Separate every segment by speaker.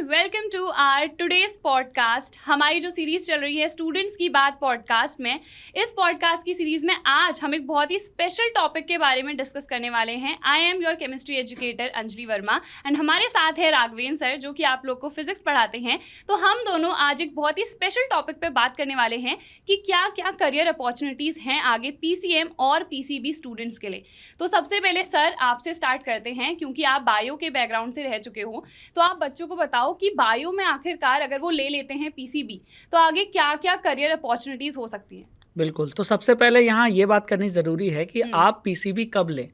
Speaker 1: Welcome to our today's podcast. हमारी जो series चल रही है स्टूडेंट्स की बात पॉडकास्ट में, इस पॉडकास्ट की सीरीज़ में आज हम एक बहुत ही स्पेशल टॉपिक के बारे में डिस्कस करने वाले हैं। I am your chemistry educator Anjali Verma and हमारे साथ है राघवेन सर, जो कि आप लोग को फिजिक्स पढ़ाते हैं। तो हम दोनों आज एक बहुत ही स्पेशल टॉपिक पे बात करने वाले हैं कि क्या क्या करियर अपॉर्चुनिटीज़ हैं आगे पीसीएम और पीसीबी स्टूडेंट्स के लिए। तो सबसे पहले सर आपसे स्टार्ट करते हैं, क्योंकि आप बायो के बैकग्राउंड से रह चुके हो। तो आप बच्चों को बताओ कि बायो में आखिरकार अगर वो ले लेते हैं पीसीबी तो आगे क्या क्या करियर अपॉर्चुनिटीज़ हो सकती हैं।
Speaker 2: बिल्कुल। तो सबसे पहले यहाँ ये बात करनी ज़रूरी है कि आप पीसीबी कब लें,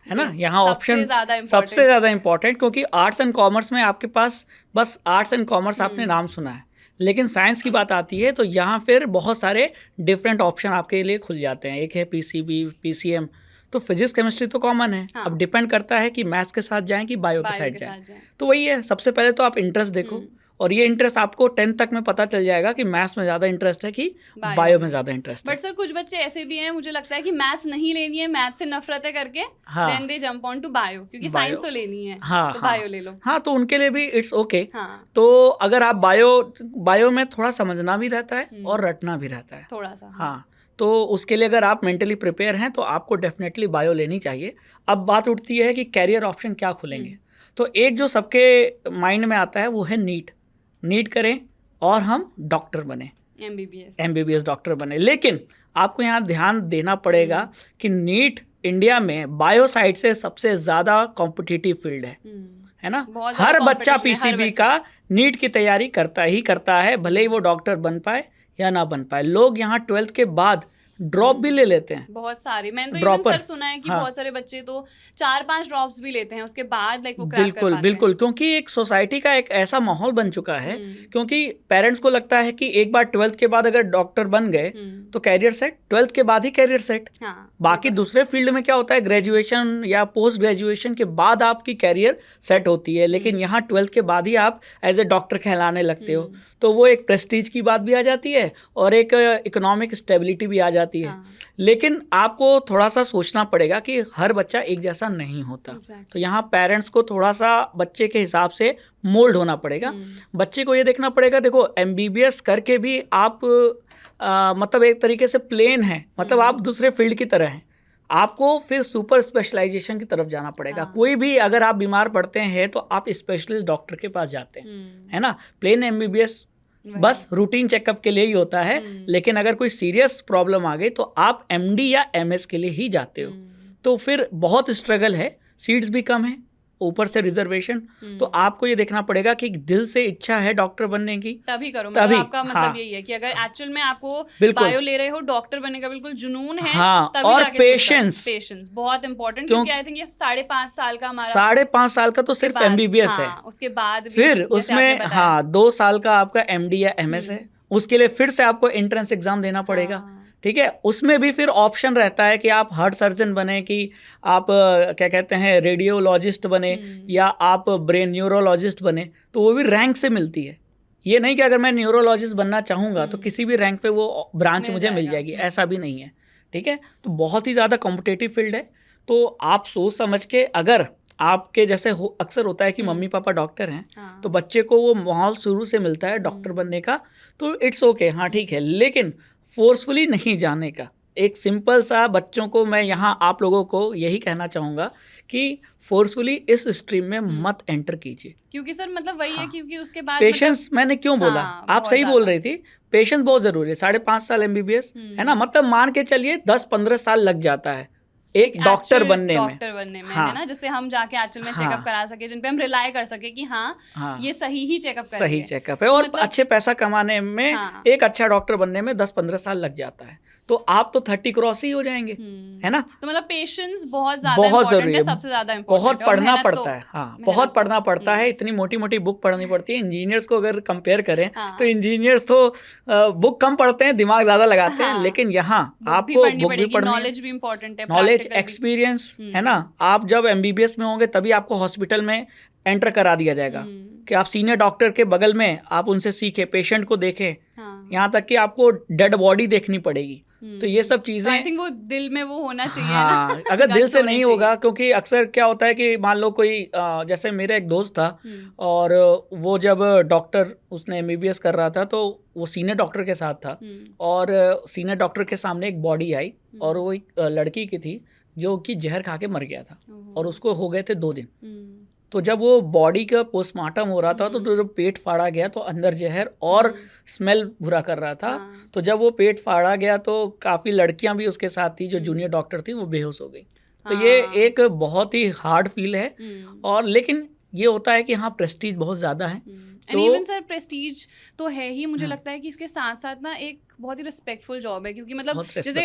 Speaker 2: है ना। यहाँ ऑप्शन सबसे ज़्यादा इम्पॉर्टेंट, क्योंकि आर्ट्स एंड कॉमर्स में आपके पास बस आर्ट्स एंड कॉमर्स आपने नाम सुना है, लेकिन साइंस की बात आती है तो यहाँ फिर बहुत सारे डिफरेंट ऑप्शन आपके लिए खुल जाते हैं। एक है पीसीबी, पीसीएम। तो फिजिक्स केमिस्ट्री तो कॉमन है। अब डिपेंड करता है कि मैथ्स के साथ जाएं कि बायो के साथ जाएं। तो वही है, सबसे पहले तो आप इंटरेस्ट देखो, और ये इंटरेस्ट आपको 10th तक में पता चल जाएगा कि मैथ्स में ज़्यादा इंटरेस्ट है कि बायो में ज़्यादा इंटरेस्ट है।
Speaker 1: बट सर कुछ बच्चे ऐसे भी हैं, मुझे लगता है कि मैथ्स नहीं लेनी है, मैथ्स से नफरत है करके then they jump on to bio, क्योंकि साइंस तो लेनी है। तो बायो ले लो। हाँ,
Speaker 2: तो उनके लिए भी इट्स ओके। तो अगर आप बायो में थोड़ा समझना भी रहता है और रटना भी रहता है
Speaker 1: थोड़ा सा।
Speaker 2: हाँ, तो उसके लिए अगर आप मेंटली प्रिपेयर हैं तो आपको डेफिनेटली बायो लेनी चाहिए। अब बात उठती है कि कैरियर ऑप्शन क्या खुलेंगे। तो एक जो सबके माइंड में आता है वो है नीट करें और हम डॉक्टर बने, एमबीबीएस डॉक्टर बने। लेकिन आपको यहाँ ध्यान देना पड़ेगा कि नीट इंडिया में बायो साइड से सबसे ज़्यादा कॉम्पिटिटिव फील्ड है ना। हर बच्चा पीसीबी का नीट की तैयारी करता है, भले ही वो डॉक्टर बन पाए या ना बन पाए। लोग यहाँ 12th के बाद ड्रॉप भी ले लेते हैं
Speaker 1: बहुत सारे। मैंने तो इवन सर सुना है कि बहुत सारे बच्चे तो 4-5 ड्रॉप्स भी लेते हैं उसके बाद वो क्रैक कर पाते
Speaker 2: बिल्कुल, क्योंकि एक सोसाइटी का एक ऐसा माहौल बन चुका है, क्योंकि पेरेंट्स को लगता है कि एक बार 12th के बाद अगर डॉक्टर बन गए तो कैरियर सेट, 12th के बाद ही कैरियर सेट। बाकी दूसरे फील्ड में क्या होता है, ग्रेजुएशन या पोस्ट ग्रेजुएशन के बाद आपकी कैरियर सेट होती है, लेकिन यहाँ 12th के बाद ही आप एज ए डॉक्टर कहलाने लगते हो। तो वो एक प्रेस्टीज की बात भी आ जाती है और एक इकोनॉमिक स्टेबिलिटी भी आ जाती है। लेकिन आपको थोड़ा सा सोचना पड़ेगा कि हर बच्चा एक जैसा नहीं होता। तो यहाँ पेरेंट्स को थोड़ा सा बच्चे के हिसाब से मोल्ड होना पड़ेगा। बच्चे को ये देखना पड़ेगा, देखो एमबीबीएस करके भी आप मतलब एक तरीके से प्लेन है, मतलब आप दूसरे फील्ड की तरह हैं। आपको फिर सुपर स्पेशलाइजेशन की तरफ जाना पड़ेगा। कोई भी अगर आप बीमार पड़ते हैं तो आप स्पेशलिस्ट डॉक्टर के पास जाते हैं, है ना। प्लेन एमबीबीएस बस रूटीन चेकअप के लिए ही होता है, लेकिन अगर कोई सीरियस प्रॉब्लम आ गई तो आप एमडी या एमएस के लिए ही जाते हो। तो फिर बहुत स्ट्रगल है, सीट्स भी कम है, ऊपर से रिजर्वेशन। तो आपको ये देखना पड़ेगा कि दिल से इच्छा है डॉक्टर बनने की
Speaker 1: तभी करो। मतलब आपका मतलब यही है कि अगर एक्चुअल में आपको बायो ले रहे हो, डॉक्टर बनने का बिल्कुल जुनून है, तभी
Speaker 2: और पेशेंस
Speaker 1: बहुत इंपॉर्टेंट, क्योंकि आई थिंक ये 5.5 साल का हमारा
Speaker 2: 5.5 साल का तो सिर्फ एमबीबीएस है।
Speaker 1: उसके बाद
Speaker 2: फिर उसमें 2 साल का आपका एमडी या एमएस है। उसके लिए फिर से आपको एंट्रेंस एग्जाम देना पड़ेगा, ठीक है। उसमें भी फिर ऑप्शन रहता है कि आप हार्ट सर्जन बने, कि आप क्या कहते हैं रेडियोलॉजिस्ट बने, या आप ब्रेन न्यूरोलॉजिस्ट बने। तो वो भी रैंक से मिलती है। ये नहीं कि अगर मैं न्यूरोलॉजिस्ट बनना चाहूँगा तो किसी भी रैंक पे वो ब्रांच मुझे मिल जाएगी, ऐसा भी नहीं है, ठीक है। तो बहुत ही ज़्यादा कॉम्पिटिटिव फील्ड है। तो आप सोच समझ के, अगर आपके जैसे अक्सर होता है कि मम्मी पापा डॉक्टर हैं तो बच्चे को वो माहौल शुरू से मिलता है डॉक्टर बनने का, तो इट्स ओके, हाँ ठीक है। लेकिन फोर्सफुली नहीं जाने का। एक सिंपल सा बच्चों को मैं यहाँ आप लोगों को यही कहना चाहूँगा कि फोर्सफुली इस स्ट्रीम में मत एंटर कीजिए,
Speaker 1: क्योंकि सर मतलब वही है, क्योंकि उसके बाद
Speaker 2: पेशेंस मैंने क्यों बोला, आप सही बोल रही थी, पेशेंस बहुत ज़रूरी है। 5.5 साल एमबीबीएस है ना, मतलब मान के चलिए 10-15 साल लग जाता है एक डॉक्टर बनने में
Speaker 1: है ना, जिससे हम जाके एक्चुअल में चेकअप करा सके, जिन पे हम रिलाई कर सके कि ये सही ही चेकअप
Speaker 2: है। और अच्छे पैसा कमाने में एक अच्छा डॉक्टर बनने में 10-15 साल लग जाता है, तो आप तो 30 क्रॉस ही हो जाएंगे, है ना।
Speaker 1: तो मतलब पेशेंस बहुत जरूरी है, सबसे ज्यादा इम्पोर्टेंट।
Speaker 2: बहुत पढ़ना पड़ता है, बहुत पढ़ना पड़ता है। इतनी मोटी मोटी बुक पढ़नी पड़ती है। इंजीनियर्स को अगर कंपेयर करें तो इंजीनियर्स तो बुक कम पढ़ते हैं, दिमाग ज्यादा लगाते हैं, लेकिन यहाँ आपको बुक भी पढ़नी,
Speaker 1: नॉलेज भी इम्पोर्टेंट है,
Speaker 2: नॉलेज, एक्सपीरियंस, है ना। आप जब एमबीबीएस में होंगे तभी आपको हॉस्पिटल में एंटर करा दिया जाएगा कि आप सीनियर डॉक्टर के बगल में आप उनसे सीखे, पेशेंट को देखें, यहाँ तक कि आपको डेड बॉडी देखनी पड़ेगी। तो ये सब चीजें
Speaker 1: आई थिंक वो दिल में वो होना चाहिए
Speaker 2: हाँ
Speaker 1: ना?
Speaker 2: अगर दिल से नहीं होगा, क्योंकि अक्सर क्या होता है कि मान लो कोई जैसे मेरा एक दोस्त था और वो जब डॉक्टर उसने MBBS कर रहा था तो वो सीनियर डॉक्टर के साथ था और सीनियर डॉक्टर के सामने एक बॉडी आई और वो एक लड़की की थी जो कि जहर खा के मर गया था और उसको हो गए थे 2 दिन। तो जब वो बॉडी का पोस्टमार्टम हो रहा था तो जब पेट फाड़ा गया तो अंदर जहर और स्मेल बुरा कर रहा था। तो जब वो पेट फाड़ा गया तो काफ़ी लड़कियां भी उसके साथ थी जो जूनियर डॉक्टर थी, वो बेहोश हो गई। तो ये एक बहुत ही हार्ड फील है और लेकिन ये होता है कि हाँ प्रेस्टीज बहुत ज़्यादा है।
Speaker 1: एंड इवन सर प्रेस्टीज तो है ही, मुझे लगता है कि इसके साथ साथ ना एक बहुत ही रिस्पेक्टफुल जॉब है, क्योंकि मतलब जैसे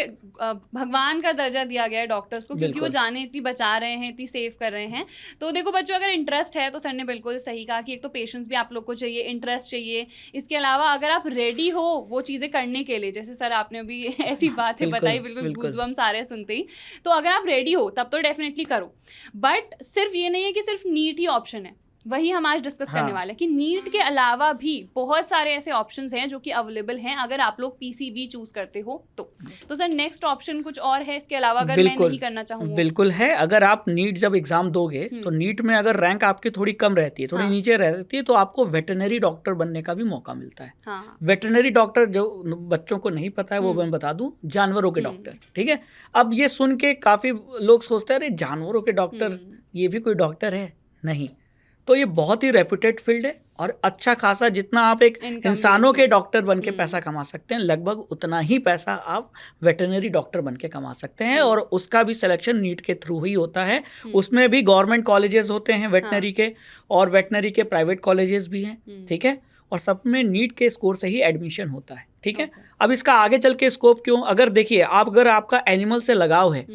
Speaker 1: भगवान का दर्जा दिया गया है डॉक्टर्स को, क्योंकि वो जाने इतनी बचा रहे हैं, इतनी सेव कर रहे हैं। तो देखो बच्चों, अगर इंटरेस्ट है तो सर ने बिल्कुल सही कहा कि एक तो पेशेंस भी आप लोग को चाहिए, इंटरेस्ट चाहिए, इसके अलावा अगर आप रेडी हो वो चीज़ें करने के लिए, जैसे सर आपने अभी ऐसी बातें बताई, बिल्कुल गूज़बम्स आ रहे हैं सुनते ही। तो अगर आप रेडी हो तब तो डेफिनेटली करो, बट सिर्फ ये नहीं है कि सिर्फ नीट ही ऑप्शन है। वही हम आज डिस्कस करने वाले हैं कि नीट के अलावा भी बहुत सारे ऐसे ऑप्शंस हैं जो कि अवेलेबल हैं अगर आप लोग PCB चूज करते हो तो सर नेक्स्ट ऑप्शन कुछ और है इसके अलावा अगर मैं नहीं करना चाहूँ?
Speaker 2: बिल्कुल है। अगर आप नीट जब एग्जाम दोगे तो नीट में अगर रैंक आपकी थोड़ी कम रहती है, थोड़ी नीचे रहती है, तो आपको वेटरनरी डॉक्टर बनने का भी मौका मिलता है। वेटरनरी डॉक्टर जो बच्चों को नहीं पता है वो मैं बता दूं, जानवरों के डॉक्टर। ठीक है, अब ये सुन के काफी लोग सोचते हैं अरे जानवरों के डॉक्टर, ये भी कोई डॉक्टर है? नहीं, तो ये बहुत ही रेप्यूटेड फील्ड है और अच्छा खासा जितना आप एक इंसानों के डॉक्टर बन के पैसा कमा सकते हैं, लगभग उतना ही पैसा आप वेटरनरी डॉक्टर बन के कमा सकते हैं। और उसका भी सिलेक्शन नीट के थ्रू ही होता है। उसमें भी गवर्नमेंट कॉलेजेस होते हैं वेटनरी के, और वेटनरी के प्राइवेट कॉलेजेस भी हैं। ठीक है, और सब में नीट के स्कोर से ही एडमिशन होता है। ठीक है, अब इसका आगे चल के स्कोप क्यों, अगर देखिए आप अगर आपका एनिमल से लगाव है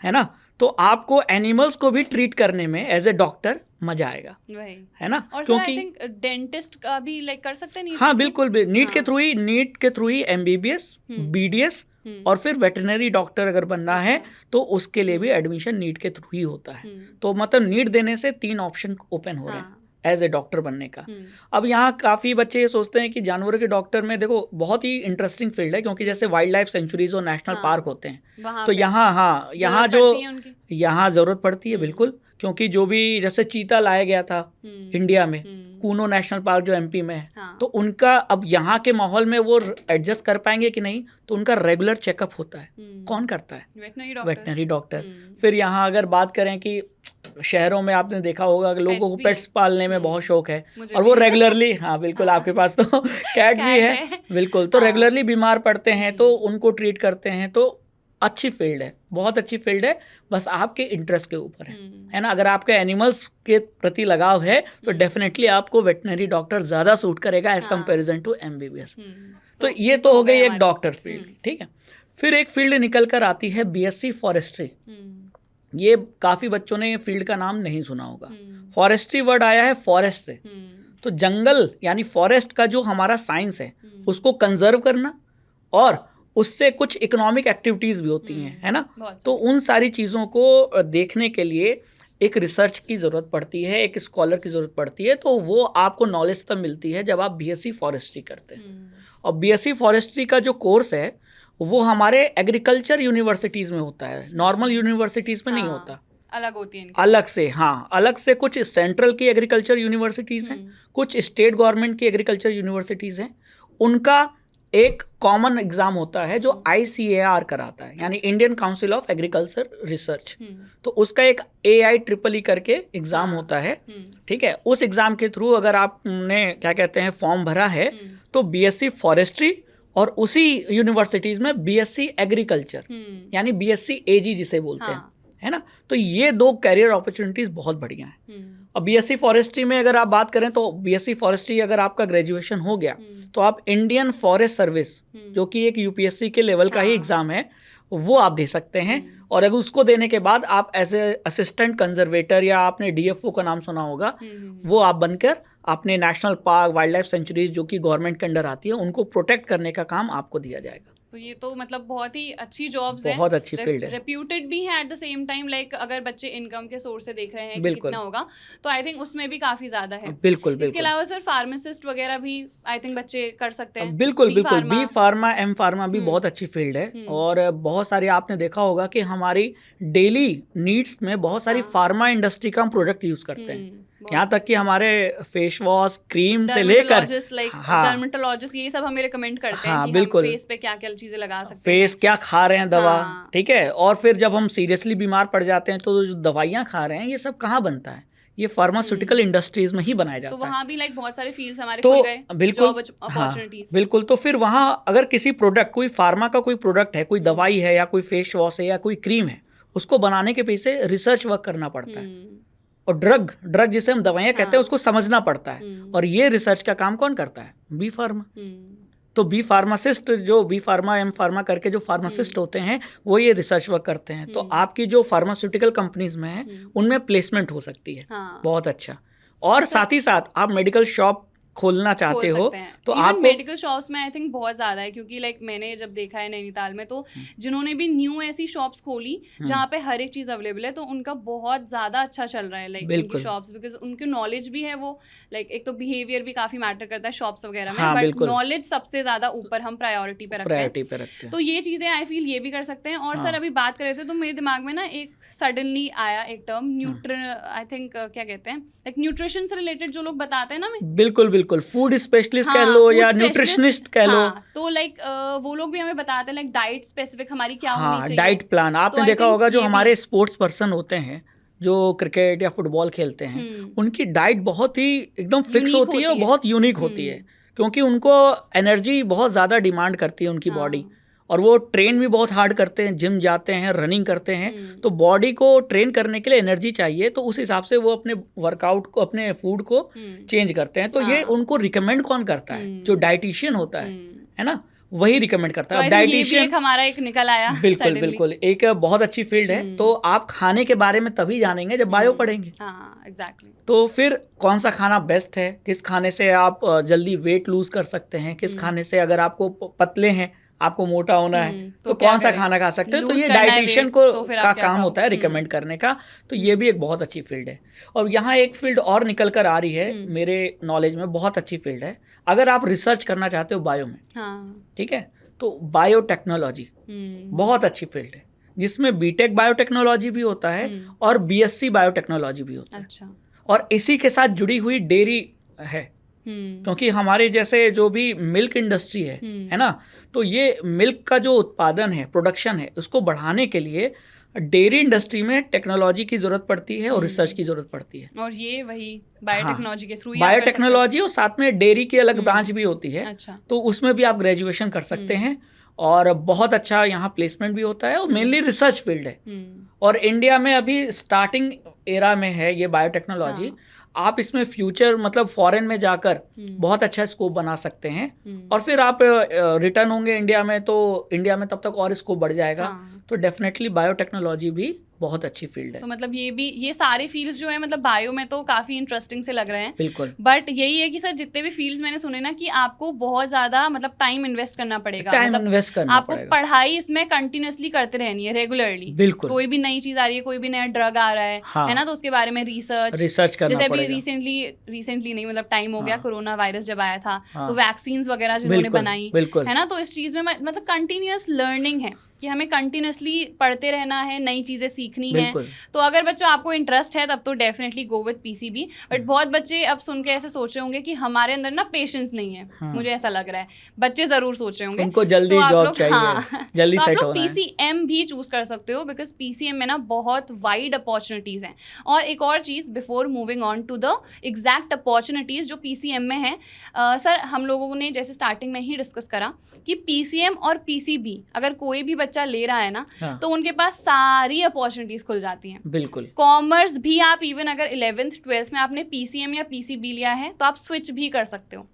Speaker 2: ना, तो आपको एनिमल्स को भी ट्रीट करने में एज ए डॉक्टर मजा आएगा, है ना?
Speaker 1: और क्योंकि डेंटिस्ट का भी लाइक कर सकते हैं।
Speaker 2: हाँ बिल्कुल, नीट के थ्रू ही MBBS, BDS और फिर वेटरनरी डॉक्टर अगर बनना है तो उसके लिए भी एडमिशन नीट के थ्रू ही होता है। तो मतलब नीट देने से 3 ऑप्शन ओपन हो रहे हैं एज ए डॉक्टर बनने का। अब यहाँ काफ़ी बच्चे ये सोचते हैं कि जानवरों के डॉक्टर में, देखो बहुत ही इंटरेस्टिंग फील्ड है, क्योंकि जैसे वाइल्ड लाइफ सेंचुरीज और नेशनल पार्क होते हैं तो यहाँ यहाँ ज़रूरत पड़ती है बिल्कुल, क्योंकि जो भी जैसे चीता लाया गया था इंडिया में, कूनो नेशनल पार्क जो MP में है, तो उनका अब यहाँ के माहौल में वो एडजस्ट कर पाएंगे कि नहीं, तो उनका रेगुलर चेकअप होता है। कौन करता है? Veterinary doctor. फिर यहाँ अगर बात करें कि शहरों में आपने देखा होगा कि लोगों को पेट्स पालने में बहुत शौक है और वो रेगुलरली, हाँ बिल्कुल आपके पास तो कैट भी है बिल्कुल, तो रेगुलरली बीमार पड़ते हैं तो उनको ट्रीट करते हैं। तो अच्छी फील्ड है, बहुत अच्छी फील्ड है, बस आपके इंटरेस्ट के ऊपर है ना। अगर आपके एनिमल्स के प्रति लगाव है तो डेफिनेटली आपको वेटनरी डॉक्टर ज़्यादा सूट करेगा एज कंपैरिजन टू MBBS। तो ये तो हो गई एक डॉक्टर फील्ड। ठीक है, फिर एक फील्ड निकल कर आती है BSc फॉरेस्ट्री। ये काफ़ी बच्चों ने ये फील्ड का नाम नहीं सुना होगा। फॉरेस्ट्री वर्ड आया है फॉरेस्ट से, तो जंगल यानी फॉरेस्ट का जो हमारा साइंस है उसको कंजर्व करना, और उससे कुछ इकोनॉमिक एक्टिविटीज़ भी होती हैं, है ना। तो उन सारी चीज़ों को देखने के लिए एक रिसर्च की ज़रूरत पड़ती है, एक स्कॉलर की ज़रूरत पड़ती है। तो वो आपको नॉलेज तब मिलती है जब आप BSc फॉरेस्ट्री करते हैं। और BSc फॉरेस्ट्री का जो कोर्स है वो हमारे एग्रीकल्चर यूनिवर्सिटीज़ में होता है, नॉर्मल यूनिवर्सिटीज़ में नहीं होता,
Speaker 1: अलग होती है
Speaker 2: अलग से। हाँ, अलग से कुछ सेंट्रल की एग्रीकल्चर यूनिवर्सिटीज़ हैं, कुछ स्टेट गवर्नमेंट की एग्रीकल्चर यूनिवर्सिटीज़ हैं। उनका एक कॉमन एग्जाम होता है जो ICAR कराता है, यानी Indian council of agriculture research. तो उसका एक AIEEE करके एग्जाम होता है। ठीक है, उस एग्जाम के थ्रू अगर आपने क्या कहते हैं फॉर्म भरा है तो BSc फॉरेस्ट्री और उसी यूनिवर्सिटीज़ में BSc एग्रीकल्चर यानी BSc AG जिसे बोलते हैं, है ना। तो ये 2 कैरियर अपॉर्चुनिटीज़ बहुत बढ़िया हैं। अब BSc फॉरेस्ट्री में अगर आप बात करें तो BSc फॉरेस्ट्री अगर आपका ग्रेजुएशन हो गया तो आप इंडियन फॉरेस्ट सर्विस, जो कि एक UPSC के लेवल का ही एग्ज़ाम है, वो आप दे सकते हैं। और अगर उसको देने के बाद आप एज ए असिस्टेंट कंजर्वेटर, या आपने DFO का नाम सुना होगा, वो आप बनकर अपने national park, wild life sanctuaries जो कि गवर्नमेंट के अंडर आती है, उनको प्रोटेक्ट करने का काम आपको दिया जाएगा।
Speaker 1: तो ये तो मतलब बहुत ही अच्छी जॉब्स हैं,
Speaker 2: बहुत अच्छी फील्ड है,
Speaker 1: रेप्यूटेड भी है at the same time. Like अगर बच्चे इनकम के सोर्स से देख रहे हैं कि कितना होगा, तो आई थिंक उसमें भी काफी ज्यादा है।
Speaker 2: बिल्कुल।
Speaker 1: इसके अलावा सर फार्मासिस्ट वगैरह भी आई थिंक बच्चे कर सकते हैं।
Speaker 2: बिल्कुल। बी फार्मा, एम फार्मा भी बहुत अच्छी फील्ड है। और बहुत सारी आपने देखा होगा कि हमारी डेली नीड्स में बहुत सारी फार्मा इंडस्ट्री का हम प्रोडक्ट यूज करते हैं। यहाँ तक कि हमारे फेस वॉश, क्रीम से लेकर
Speaker 1: डर्मेटोलॉजिस्ट ये सब हमें रिकमेंड करते हैं कि
Speaker 2: बिल्कुल,
Speaker 1: हम फेस पे क्या क्या चीजें लगा सकते हैं,
Speaker 2: फेस क्या खा रहे हैं दवा, ठीक है। और फिर जब हम सीरियसली बीमार पड़ जाते हैं तो जो दवाइयाँ खा रहे हैं ये सब कहाँ बनता है, ये फार्मास्यूटिकल इंडस्ट्रीज में ही बनाया जाता है।
Speaker 1: तो वहाँ भी लाइक बहुत सारे फील्ड्स हमारे खुल गए,
Speaker 2: बिल्कुल, बिल्कुल। तो फिर वहाँ अगर किसी प्रोडक्ट, कोई फार्मा का कोई प्रोडक्ट है, कोई दवाई है या कोई फेस वॉश है या कोई क्रीम है, उसको बनाने के पीछे रिसर्च वर्क करना पड़ता है। और ड्रग जिसे हम दवाइयाँ कहते हैं उसको समझना पड़ता है। और ये रिसर्च का काम कौन करता है? B pharma. तो बी फार्मासिस्ट, जो बी फार्मा, एम फार्मा करके जो फार्मासिस्ट होते हैं वो ये रिसर्च वर्क करते हैं। तो आपकी जो फार्मास्यूटिकल कंपनीज में है उनमें प्लेसमेंट हो सकती है। बहुत अच्छा। और साथ ही साथ आप मेडिकल शॉप खोलना चाहते हो तो आप
Speaker 1: मेडिकल शॉप्स में आई थिंक बहुत ज्यादा है, क्योंकि लाइक मैंने जब देखा है नैनीताल में, तो जिन्होंने भी न्यू ऐसी शॉप्स खोली जहाँ पे हर एक चीज अवेलेबल है, तो उनका बहुत ज्यादा अच्छा चल रहा है लाइक उनकी शॉप्स, बिकॉज उनकी नॉलेज भी है। वो लाइक एक तो बिहेवियर भी काफी मैटर करता है शॉप्स वगैरह में, बट नॉलेज सबसे ज्यादा ऊपर हम प्रायोरिटी पे रखते हैं। तो ये चीजें आई फील ये भी कर सकते हैं। और सर अभी बात कर रहे थे तो मेरे दिमाग में ना एक सडनली आया एक टर्म, आई थिंक क्या कहते हैं, लाइक न्यूट्रिशन से रिलेटेड जो लोग बताते हैं ना।
Speaker 2: बिल्कुल, फूड स्पेशलिस्ट कह लो या न्यूट्रिशनिस्ट कह लो।
Speaker 1: तो लाइक वो लोग भी हमें बताते हैं लाइक डाइट स्पेसिफिक हमारी क्या होनी चाहिए,
Speaker 2: डाइट प्लान। आपने देखा होगा जो हमारे स्पोर्ट्स पर्सन होते हैं जो क्रिकेट या फुटबॉल खेलते हैं, उनकी डाइट बहुत ही एकदम फिक्स होती है और बहुत यूनिक होती है, क्योंकि उनको एनर्जी बहुत ज़्यादा डिमांड करती है उनकी बॉडी। और वो ट्रेन भी बहुत हार्ड करते हैं, जिम जाते हैं, रनिंग करते हैं, तो बॉडी को ट्रेन करने के लिए एनर्जी चाहिए, तो उस हिसाब से वो अपने वर्कआउट को, अपने फूड को चेंज करते हैं। तो ये उनको रिकमेंड कौन करता है? जो डाइटिशियन होता है ना, वही रिकमेंड करता है।
Speaker 1: डाइटिशियन हमारा एक निकल आया।
Speaker 2: बिल्कुल एक बहुत अच्छी फील्ड है। तो आप खाने के बारे में तभी जानेंगे जब बायो पढ़ेंगे।
Speaker 1: एग्जैक्टली।
Speaker 2: तो फिर कौन सा खाना बेस्ट है, किस खाने से आप जल्दी वेट लूज कर सकते हैं, किस खाने से, अगर आपको पतले हैं, आपको मोटा होना है, तो कौन सा खाना खा सकते हैं। तो ये डाइटिशियन को का काम होता है रिकमेंड करने का। तो ये भी एक बहुत अच्छी फील्ड है। और यहाँ एक फील्ड और निकल कर आ रही है मेरे नॉलेज में, बहुत अच्छी फील्ड है। अगर आप रिसर्च करना चाहते हो बायो में, ठीक है, तो बायोटेक्नोलॉजी बहुत अच्छी फील्ड है, जिसमें बीटेक बायोटेक्नोलॉजी भी होता है और बीएससी बायोटेक्नोलॉजी भी होता है। और इसी के साथ जुड़ी हुई डेयरी है, क्योंकि हमारे जैसे जो भी मिल्क इंडस्ट्री है ना, तो ये मिल्क का जो उत्पादन है, प्रोडक्शन है, उसको बढ़ाने के लिए डेयरी इंडस्ट्री में टेक्नोलॉजी की जरूरत पड़ती है और रिसर्च की जरूरत पड़ती है।
Speaker 1: और ये वही बायोटेक्नोलॉजी के थ्रू,
Speaker 2: बायोटेक्नोलॉजी और साथ में डेयरी की अलग ब्रांच भी होती है। तो उसमें भी आप ग्रेजुएशन कर सकते हैं और बहुत अच्छा यहाँ प्लेसमेंट भी होता है और मेनली रिसर्च फील्ड है। और इंडिया में अभी स्टार्टिंग एरा में है ये बायोटेक्नोलॉजी। आप इसमें फ्यूचर मतलब फॉरेन में जाकर बहुत अच्छा स्कोप बना सकते हैं और फिर आप रिटर्न होंगे इंडिया में, तो इंडिया में तब तक और स्कोप बढ़ जाएगा। तो डेफिनेटली बायोटेक्नोलॉजी भी बहुत अच्छी फील्ड है।
Speaker 1: तो मतलब ये सारे फील्ड्स जो है मतलब बायो में तो काफी इंटरेस्टिंग से लग रहे हैं।
Speaker 2: बिल्कुल।
Speaker 1: बट यही है कि सर जितने भी फील्ड्स मैंने सुने ना, कि आपको बहुत ज्यादा मतलब टाइम इन्वेस्ट करना पड़ेगा,
Speaker 2: इन्वेस्ट करना
Speaker 1: आपको पढ़ाई इसमें कंटिन्यूअसली करते रहनी है, रेगुलरली।
Speaker 2: बिल्कुल।
Speaker 1: कोई भी नई चीज आ रही है, कोई भी नया ड्रग आ रहा है ना, तो उसके बारे में रिसर्च
Speaker 2: करना
Speaker 1: जैसे
Speaker 2: पड़ेगा।
Speaker 1: अभी रिसेंटली नहीं, मतलब टाइम हो गया, कोरोना वायरस जब आया था, तो वैक्सीन वगैरह जिन्होंने बनाई है ना, तो इस चीज में मतलब कंटिन्यूअस लर्निंग है कि हमें कंटिन्यूअसली पढ़ते रहना है, नई चीजें सीखनी है। तो अगर बच्चों आपको इंटरेस्ट है तब तो definitely go with PCB. But बहुत बच्चे अब सुन के ऐसे सोच रहे होंगे कि हमारे अंदर ना पेशेंस नहीं है। मुझे ऐसा लग रहा है बच्चे जरूर सोच रहे होंगे
Speaker 2: उनको जल्दी जॉब चाहिए, जल्दी सेट होना है।
Speaker 1: पीसीएम भी चूज कर सकते हो, बिकॉज पीसीएम में ना बहुत वाइड अपॉर्चुनिटीज हैं। और एक और चीज before moving on to the exact opportunities जो पीसीएम में है, सर हम लोगों ने जैसे स्टार्टिंग में ही डिस्कस करा कि पीसीएम और पीसीबी अगर कोई भी बच्चा ले रहा है ना, तो उनके पास सारी अपॉर्चुनिटीज खुल जाती हैं।
Speaker 2: बिल्कुल।
Speaker 1: कॉमर्स भी आप इवन अगर 11th 12th में आपने पीसीएम या पीसीबी लिया है तो आप स्विच भी कर सकते हो।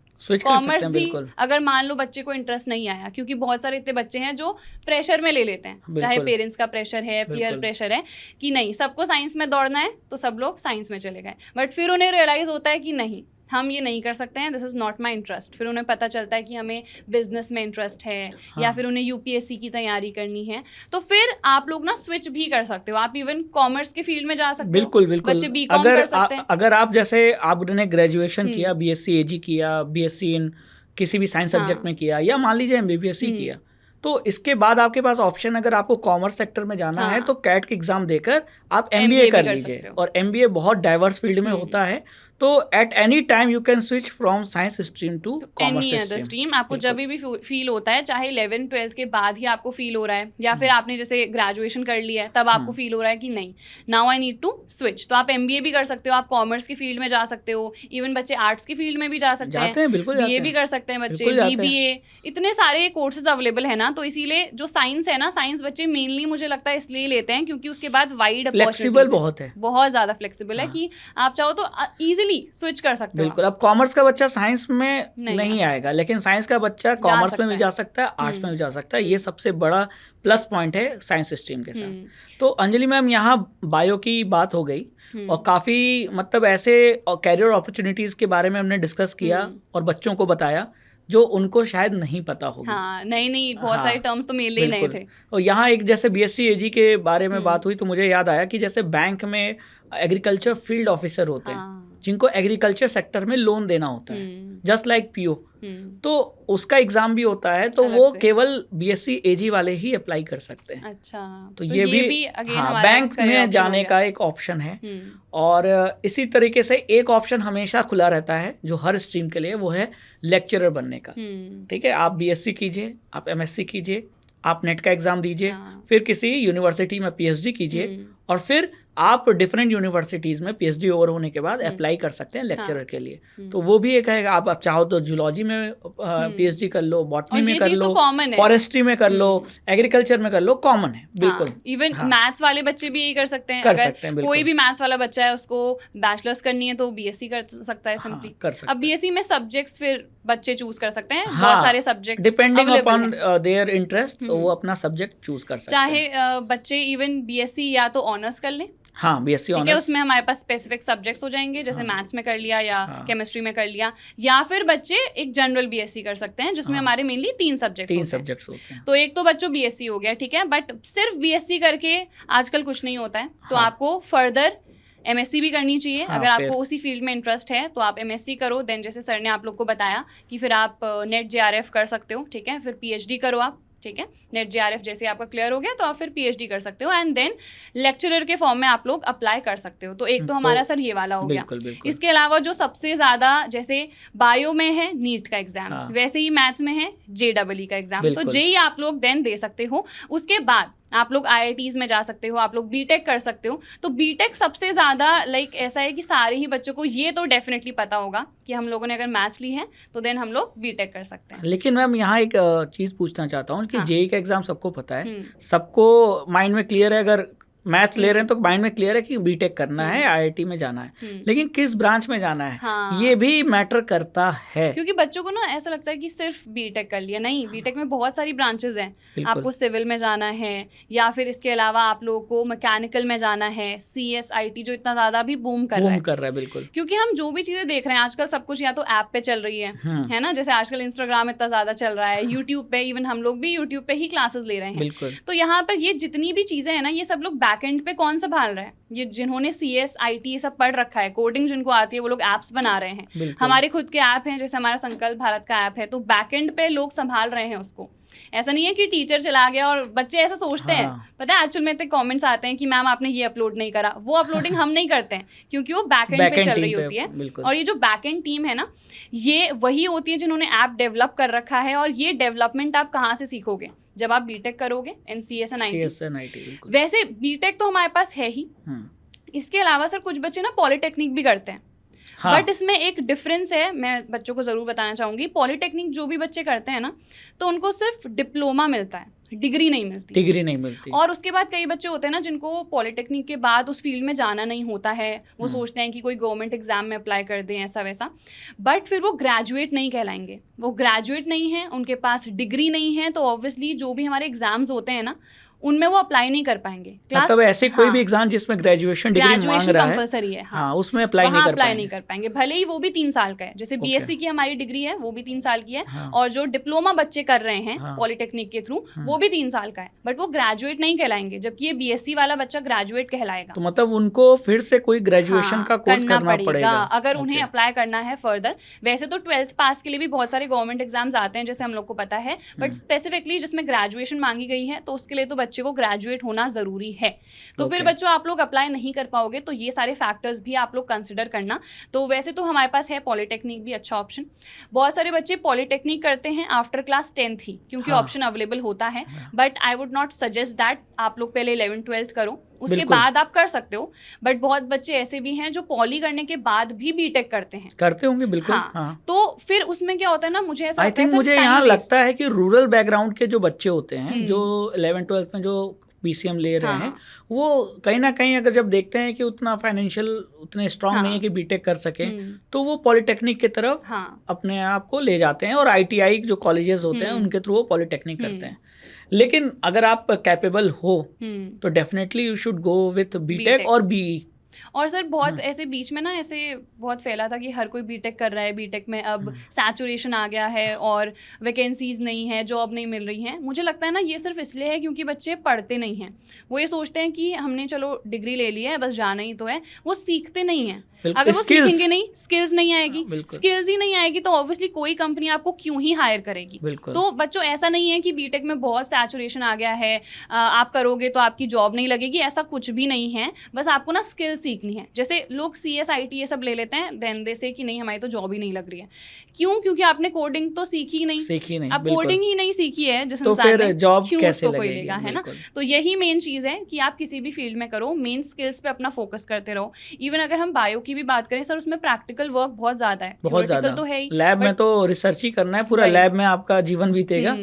Speaker 1: कॉमर्स भी अगर मान लो बच्चे को इंटरेस्ट नहीं आया, क्योंकि बहुत सारे इतने बच्चे हैं जो प्रेशर में ले लेते हैं, चाहे पेरेंट्स का प्रेशर है, पीयर प्रेशर है कि नहीं सबको साइंस में दौड़ना है, तो सब लोग साइंस में चले गए। बट फिर उन्हें रियलाइज होता है कि नहीं, हम ये नहीं कर सकते हैं, this is not my interest. फिर उन्हें पता चलता है कि हमें बिजनेस में इंटरेस्ट है, या फिर उन्हें यूपीएससी की तैयारी करनी है, तो फिर आप लोग ना स्विच भी कर सकते हो। आप इवन कॉमर्स के फील्ड में जा सकते हो।
Speaker 2: बिल्कुल बिल्कुल।
Speaker 1: बच्चे बीकॉम कर सकते हैं।
Speaker 2: अगर आप जैसे आपने ग्रेजुएशन किया, बीएससी एजी किया, बीएससी इन किसी भी साइंस सब्जेक्ट में किया, या मान लीजिए एमबीबीएससी किया, तो इसके बाद आपके पास ऑप्शन, अगर आपको कॉमर्स सेक्टर में जाना है तो कैट की एग्जाम देकर आप एमबीए कर लीजिए। और एमबीए बहुत डाइवर्स फील्ड में होता है, तो at any time you can switch from science stream to commerce
Speaker 1: stream. आपको जब भी फील होता है, चाहे 11th-12th के बाद ही आपको फील हो रहा है, या फिर आपने जैसे ग्रेजुएशन कर लिया है तब आपको फील हो रहा है कि नहीं, now I need to switch, तो आप एमबीए भी कर सकते हो, आप कॉमर्स की फील्ड में जा सकते हो, इवन बच्चे आर्ट्स की फील्ड में भी जा सकते हैं, बीए भी कर सकते हैं बच्चे, बीबीए, इतने सारे कोर्सेज अवेलेबल है ना। तो इसीलिए जो साइंस है ना, साइंस बच्चे मेनली मुझे लगता है इसलिए लेते हैं क्योंकि उसके बाद वाइड
Speaker 2: फ्लेक्सिबल बहुत है,
Speaker 1: बहुत ज्यादा फ्लेक्सिबल है कि आप चाहो तो इजीली स्विच कर सकते हो।
Speaker 2: बिल्कुल। अब कॉमर्स का बच्चा साइंस में नहीं आएगा, लेकिन साइंस का बच्चा कॉमर्स में भी जा सकता है, आर्ट्स में भी जा सकता है। ये सबसे बड़ा प्लस पॉइंट है साइंस स्ट्रीम के साथ। तो अंजलि मैम, यहाँ बायो की बात हो गई और काफ़ी मतलब ऐसे कैरियर अपॉर्चुनिटीज़ के बारे में हमने डिस्कस किया और बच्चों को बताया जो उनको शायद नहीं पता होगी।
Speaker 1: हाँ, नहीं बहुत सारे टर्म्स तो मेरे ही नहीं थे।
Speaker 2: और यहाँ एक जैसे बीएससी एजी के बारे में बात हुई तो मुझे याद आया कि जैसे बैंक में एग्रीकल्चर फील्ड ऑफिसर होते हैं, जिनको एग्रीकल्चर सेक्टर में लोन देना होता है, जस्ट लाइक पीओ, तो उसका एग्जाम भी होता है, तो वो केवल बीएससी एजी वाले ही अप्लाई कर सकते हैं।
Speaker 1: अच्छा,
Speaker 2: तो ये भी बैंक में जाने का एक ऑप्शन है। और इसी तरीके से एक ऑप्शन हमेशा खुला रहता है जो हर स्ट्रीम के लिए, वो है लेक्चरर बनने का। ठीक है, आप बीएससी कीजिए, आप एमएससी कीजिए, आप नेट का एग्जाम दीजिए, फिर किसी यूनिवर्सिटी में पीएचडी कीजिए, और फिर आप डिफरेंट यूनिवर्सिटीज़ में पीएचडी ओवर होने के बाद अप्लाई कर सकते हैं लेक्चरर के लिए। तो वो भी एक है, आप चाहो तो जूलॉजी में पीएचडी कर लो, बॉटनी में कर लो, फॉरेस्ट्री में कर लो, एग्रीकल्चर में कर लो, कॉमन है बिल्कुल।
Speaker 1: इवन मैथ्स वाले बच्चे भी यही कर सकते हैं। अगर कोई भी मैथ्स वाला बच्चा है, उसको बैचलर्स करनी है तो बीएससी कर सकता है सिंपली। अब बीएससी में सब्जेक्ट्स फिर बच्चे चूज कर सकते हैं, बहुत सारे subject
Speaker 2: depending upon their interest, तो वो अपना सब्जेक्ट चूज कर सकते हैं।
Speaker 1: चाहे बच्चे इवन बीएससी या तो ऑनर्स कर लें,
Speaker 2: हाँ बीएससी ऑनर्स,
Speaker 1: उसमें हमारे पास स्पेसिफिक सब्जेक्ट्स हो जाएंगे, जैसे मैथ्स में कर लिया या केमिस्ट्री में कर लिया, या फिर बच्चे एक जनरल बीएससी कर सकते हैं जिसमें हमारे मेनली 3 सब्जेक्ट्स होते हैं। तो एक तो बच्चों बीएससी हो गया, ठीक है, बट सिर्फ बीएससी करके आजकल कुछ नहीं होता है, तो आपको फर्दर एमएससी भी करनी चाहिए। अगर आपको उसी फील्ड में इंटरेस्ट है तो आप एमएससी करो, देन जैसे सर ने आप लोग को बताया कि फिर आप नेट जेआरएफ कर सकते हो, ठीक है, फिर पीएचडी करो आप, ठीक है, नेट जेआरएफ जैसे आपका क्लियर हो गया तो आप फिर पीएचडी कर सकते हो, एंड देन लेक्चरर के फॉर्म में आप लोग अप्लाई कर सकते हो। तो एक तो हमारा सर ये वाला हो गया। इसके अलावा जो सबसे ज़्यादा, जैसे बायो में है नीट का एग्जाम, वैसे ही मैथ्स में है जेईई का एग्जाम, तो जेईई आप लोग देन दे सकते हो। उसके बाद आप लोग आईआईटीज़ में जा सकते हो, आप लोग बीटेक कर सकते हो। तो बीटेक सबसे ज़्यादा ऐसा है कि सारे ही बच्चों को ये तो डेफिनेटली पता होगा कि हम लोगों ने अगर मैथ्स ली है तो देन हम लोग बीटेक कर सकते हैं।
Speaker 2: लेकिन मैम यहाँ एक चीज़ पूछना चाहता हूँ कि जेईई का एग्जाम सबको पता है, सबको माइंड में क्लियर है, अगर मैथ्स ले रहे हैं तो माइंड में क्लियर है कि बीटेक करना है, आईआईटी में जाना है, लेकिन किस ब्रांच में जाना है ये भी मैटर करता है।
Speaker 1: क्योंकि बच्चों को ना ऐसा लगता है कि सिर्फ बीटेक कर लिया, नहीं, बीटेक में बहुत सारी ब्रांचेस हैं। आपको सिविल में जाना है, या फिर इसके अलावा आप लोगों को मैकेनिकल में जाना है, सीएसआईटी जो इतना ज़्यादा भी बूम कर रहा है
Speaker 2: बिल्कुल।
Speaker 1: क्योंकि हम जो भी चीज़ें देख रहे हैं आजकल, सब कुछ या तो ऐप पे चल रही है ना, जैसे आजकल इंस्टाग्राम इतना ज़्यादा चल रहा है, यूट्यूब पे, इवन हम लोग भी यूट्यूब पे ही क्लासेस ले रहे हैं। तो यहाँ पर ये जितनी भी चीज़ें हैं ना, ये सब लोग बैकएंड पे कौन सा संभाल रहे हैं, ये जिन्होंने सीएसआईटी ये सब पढ़ रखा है, कोडिंग जिनको आती है, वो लोग ऐप्स बना रहे हैं। हमारे खुद के ऐप हैं, जैसे हमारा संकल्प भारत का ऐप है, तो बैकएंड पे लोग संभाल रहे हैं उसको। ऐसा नहीं है कि टीचर चला गया और बच्चे ऐसा सोचते हैं, पता है एक्चुअल में इतने कमेंट्स आते हैं कि मैम आपने ये अपलोड नहीं करा, वो अपलोडिंग हम नहीं करते हैं क्योंकि वो बैकएंड पे चल रही होती है। और ये जो बैकएंड टीम है ना, ये वही होती है जिन्होंने ऐप डेवलप कर रखा है। और ये डेवलपमेंट आप कहाँ से सीखोगे? जब आप बीटेक करोगे, NCS-NIT। वैसे बीटेक तो हमारे पास है ही, इसके अलावा सर कुछ बच्चे ना पॉलिटेक्निक भी करते हैं। बट इसमें एक डिफरेंस है, मैं बच्चों को ज़रूर बताना चाहूँगी। पॉलिटेक्निक जो भी बच्चे करते हैं ना, तो उनको सिर्फ डिप्लोमा मिलता है, डिग्री नहीं मिलती। और उसके बाद कई बच्चे होते हैं ना जिनको पॉलिटेक्निक के बाद उस फील्ड में जाना नहीं होता है, वो सोचते हैं कि कोई गवर्नमेंट एग्जाम में अप्लाई कर दें, ऐसा वैसा, बट फिर वो ग्रेजुएट नहीं कहलाएंगे। वो ग्रेजुएट नहीं है, उनके पास डिग्री नहीं है, तो ऑब्वियसली जो भी हमारे एग्जाम्स होते हैं ना, उनमें वो अप्लाई नहीं कर पाएंगे।
Speaker 2: मतलब ऐसे कोई भी एग्जाम जिसमें ग्रेजुएशन डिग्री मांग रहा है,
Speaker 1: कंपलसरी है,
Speaker 2: हाँ, उसमें अप्लाई नहीं
Speaker 1: कर पाएंगे, भले ही वो भी 3 साल का है। जैसे बीएससी की हमारी डिग्री है वो भी 3 साल की है, और जो डिप्लोमा बच्चे कर रहे हैं पॉलिटेक्निक के थ्रू वो भी 3 साल का है, बट वो ग्रेजुएट नहीं कहलाएंगे, जबकि ये बीएससी वाला बच्चा ग्रेजुएट कहलाएगा।
Speaker 2: तो मतलब उनको फिर से कोई ग्रेजुएशन का कोर्स करना पड़ेगा
Speaker 1: अगर उन्हें अप्लाई करना है फर्दर। वैसे तो 12th पास के लिए भी बहुत सारे गवर्नमेंट एग्जाम्स आते हैं, जैसे हम लोग को पता है, बट स्पेसिफिकली जिसमें ग्रेजुएशन मांगी गई है तो उसके लिए तो बच्चे को ग्रेजुएट होना जरूरी है। तो फिर बच्चों आप लोग अप्लाई नहीं कर पाओगे, तो ये सारे फैक्टर्स भी आप लोग कंसिडर करना। तो वैसे तो हमारे पास है पॉलिटेक्निक भी अच्छा ऑप्शन। बहुत सारे बच्चे पॉलिटेक्निक करते हैं आफ्टर क्लास 10th ही, क्योंकि ऑप्शन अवेलेबल होता है, but I would not suggest that आप लोग पहले 11th 12th करो, उसके बाद आप कर सकते हो। बट बहुत बच्चे ऐसे भी हैं जो पॉली करने के बाद भी बीटेक करते
Speaker 2: होंगे, बिल्कुल।
Speaker 1: हाँ। तो फिर उसमें क्या होता है ना, मुझे ऐसा
Speaker 2: आई थिंक मुझे यहाँ लगता है कि रूरल बैकग्राउंड के जो बच्चे होते हैं, जो 11th 12th में जो पीसीएम ले रहे हैं, वो कहीं ना कहीं अगर जब देखते हैं कि उतना फाइनेंशियल उतने स्ट्रांग नहीं है कि बीटेक कर सके, तो वो पॉलिटेक्निक की तरफ अपने आप को ले जाते हैं, और आईटीआई जो कॉलेजेस होते हैं उनके थ्रू वो पॉलिटेक्निक करते हैं। लेकिन अगर आप कैपेबल हो तो definitely you should go with BTech और बीई।
Speaker 1: और सर बहुत ऐसे बीच में ना ऐसे बहुत फैला था कि हर कोई बीटेक कर रहा है, बीटेक में अब सैचुरेशन आ गया है और वैकेंसीज नहीं है, जॉब नहीं मिल रही है। मुझे लगता है ना ये सिर्फ इसलिए है क्योंकि बच्चे पढ़ते नहीं हैं। वो ये सोचते हैं कि हमने चलो डिग्री ले ली है, बस जाना ही तो है, वो सीखते नहीं हैं। अगर वो सीखेंगे नहीं, स्किल्स नहीं आएगी, स्किल्स ही नहीं आएगी तो ऑब्वियसली कोई कंपनी आपको क्यों ही हायर करेगी। तो बच्चों ऐसा नहीं है कि बीटेक में बहुत सैचुरेशन आ गया है, आप करोगे तो आपकी जॉब नहीं लगेगी, ऐसा कुछ भी नहीं है। बस आपको ना स्किल सीखनी है। जैसे लोग CS IT ये सब ले लेते हैं, देन दे से कि नहीं हमारी तो जॉब ही नहीं लग रही है। क्यों? क्योंकि आपने कोडिंग तो सीखी नहीं। अब कोडिंग ही नहीं सीखी है जिस इंसान ने,
Speaker 2: जॉब
Speaker 1: क्यों
Speaker 2: कैसे
Speaker 1: उसको कोई लेगा, है ना। तो यही मेन चीज़ है कि आप किसी भी फील्ड में करो, मेन स्किल्स पे अपना फोकस करते रहो। इवन अगर हम बायो की भी बात करें सर, उसमें प्रैक्टिकल वर्क बहुत ज्यादा है,
Speaker 2: बहुत ज्यादा तो है ही, लैब में तो रिसर्च ही करना है, पूरा लैब में आपका जीवन बीतेगा,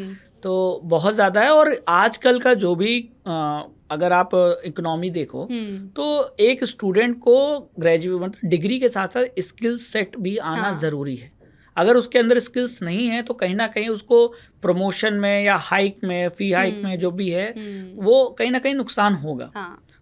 Speaker 2: तो बहुत ज्यादा है। और आजकल का जो भी अगर आप इकोनॉमी देखो तो एक स्टूडेंट को ग्रेजुएट मतलब डिग्री के साथ साथ स्किल सेट भी आना जरूरी है। अगर उसके अंदर स्किल्स नहीं है तो कहीं ना कहीं उसको प्रमोशन में या हाइक में, फी हाइक में जो भी है वो कहीं ना कहीं नुकसान होगा।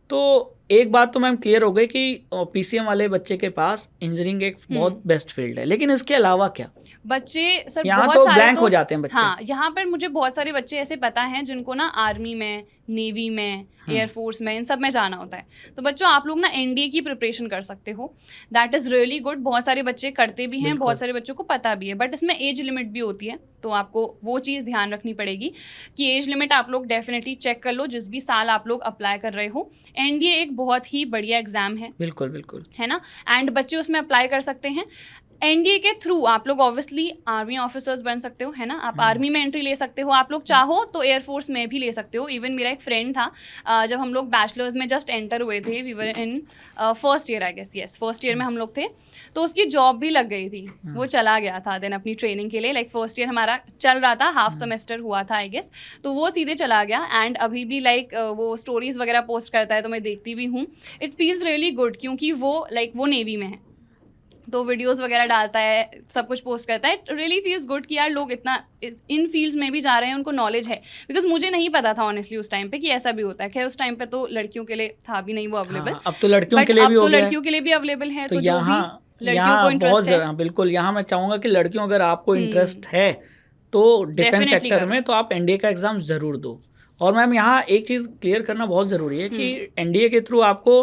Speaker 2: तो एक बात तो मैम क्लियर हो गई कि पीसीएम वाले बच्चे के पास इंजीनियरिंग एक बहुत बेस्ट फील्ड है, लेकिन इसके अलावा क्या
Speaker 1: बच्चे सर
Speaker 2: यहाँ
Speaker 1: बहुत
Speaker 2: तो
Speaker 1: सारे
Speaker 2: ब्लैंक हो जाते हैं बच्चे।
Speaker 1: हाँ, यहाँ पर मुझे बहुत सारे बच्चे ऐसे पता हैं जिनको ना आर्मी में, नेवी में, एयरफोर्स में, इन सब में जाना होता है। तो बच्चों आप लोग ना एनडीए की प्रिपरेशन कर सकते हो, दैट इज़ रियली गुड। बहुत सारे बच्चे करते भी हैं, बहुत सारे बच्चों को पता भी है, बट इसमें एज लिमिट भी होती है, तो आपको वो चीज़ ध्यान रखनी पड़ेगी कि एज लिमिट आप लोग डेफिनेटली चेक कर लो जिस भी साल आप लोग अप्लाई कर रहे हो। एनडीए एक बहुत ही बढ़िया एग्जाम है, बिल्कुल है ना, एंड बच्चे उसमें अप्लाई कर सकते हैं। एनडीए के थ्रू आप लोग ऑब्वियसली आर्मी ऑफिसर्स बन सकते हो, है ना, आप आर्मी में एंट्री ले सकते हो, आप लोग चाहो तो एयरफोर्स में भी ले सकते हो। इवन मेरा एक फ्रेंड था, जब हम लोग बैचलर्स में जस्ट एंटर हुए थे, we were in first year, I guess, yes first year में हम लोग थे, तो उसकी जॉब भी लग गई थी, वो चला गया था देन अपनी ट्रेनिंग के लिए। लाइक फर्स्ट ईयर हमारा चल रहा था, हाफ सेमेस्टर हुआ था आई गेस, तो वो सीधे चला गया, एंड अभी भी लाइक वो स्टोरीज वगैरह पोस्ट करता है तो मैं देखती भी हूँ। इट फील्स रियली गुड, क्योंकि वो लाइक वो नेवी में है, तो वीडियोस वगैरह डालता है, सब कुछ पोस्ट करता है। इट रियली फील्स गुड कि यार लोग इतना इन फील्ड्स में भी जा रहे हैं, उनको नॉलेज है, बिकॉज मुझे नहीं पता था ऑनेस्टली उस टाइम पे कि ऐसा भी होता है। खैर उस टाइम पे तो लड़कियों के लिए था भी नहीं वो अवेलेबल,
Speaker 2: अब तो लड़कियों के लिए भी हो गया है।
Speaker 1: लड़कियों के लिए भी अवेलेबल है, तो जो भी
Speaker 2: लड़कियों को इंटरेस्ट है, बिल्कुल यहाँ मैं चाहूंगा कि लड़कियों अगर आपको इंटरेस्ट है तो डिफेंस सेक्टर में, तो आप एनडीए का एग्जाम जरूर दो। और मैम यहाँ एक चीज़ क्लियर करना बहुत ज़रूरी है कि एनडीए के थ्रू आपको